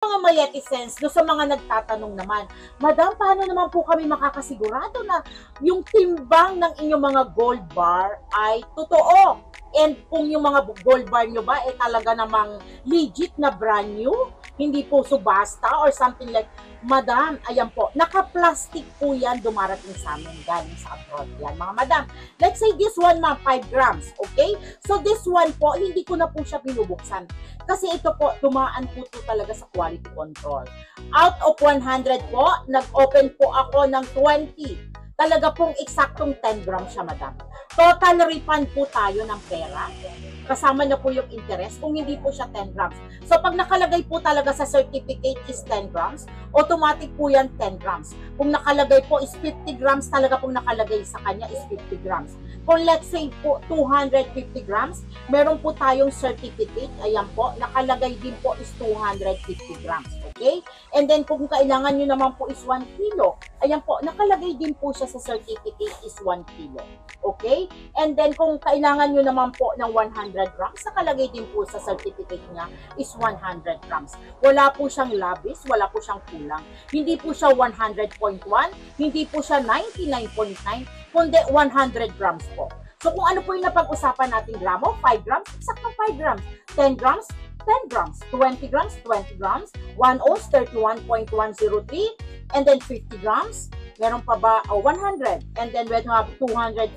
Mga Mayetisens, do sa mga nagtatanong naman, Madam, paano naman po kami makakasigurado na yung timbang ng inyong mga gold bar ay totoo? And kung yung mga gold bar nyo ba ay talaga namang legit na brand new, hindi po subasta or something like, Madam, ayan po, naka-plastic po yan dumarating sa amin galing sa abroad yan, mga madam. Let's say this one, 5 grams, okay? So this one po, hindi ko na po siya binubuksan. Kasi ito po, dumaan po ito talaga sa quality control. Out of 100 po, nag-open po ako ng 20. Talaga pong eksaktong 10 grams siya, madam. Total refund po tayo ng pera. Kasama na po yung interest kung hindi po siya 10 grams. So pag nakalagay po talaga sa certificate is 10 grams, automatic po yan 10 grams. Kung nakalagay po is 50 grams, talaga pong nakalagay sa kanya is 50 grams. Kung let's say po 250 grams, meron po tayong certificate, ayan po, nakalagay din po is 250 grams. Okay? And then kung kailangan nyo naman po is 1 kilo, ayan po, nakalagay din po siya sa certificate is 1 kilo. Okay? And then kung kailangan nyo naman po ng 100 grams, nakalagay din po sa certificate niya is 100 grams. Wala po siyang labis, wala po siyang kulang. Hindi po siya 100.1, hindi po siya 99.9, kundi 100 grams po. So kung ano po yung napag-usapan natin gramo, 5 grams, eksakto 5 grams, 10 grams, 10 grams, 20 grams, 20 grams, 1 ounce, 31.103, and then 50 grams, meron pa ba? 100, and then we have 250,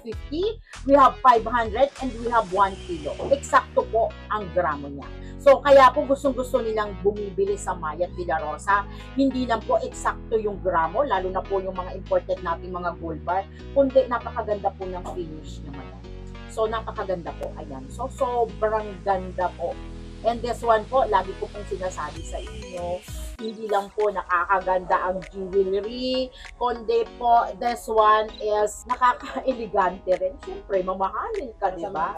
we have 500, and we have 1 kilo. Eksakto po ang gramo niya. So, kaya po gustong-gusto nilang bumibili sa Mayat Villarosa. Hindi lang po eksakto yung gramo, lalo na po yung mga imported nating mga gold bar, kundi napakaganda po ng finish naman. So, napakaganda po. Ayan. So, sobrang ganda po. And this one po, lagi ko pong sinasabi sa inyo, hindi lang po nakakaganda ang jewelry, kundi po, this one is nakaka-elegante rin. Siyempre, mamahalin ka, di ba?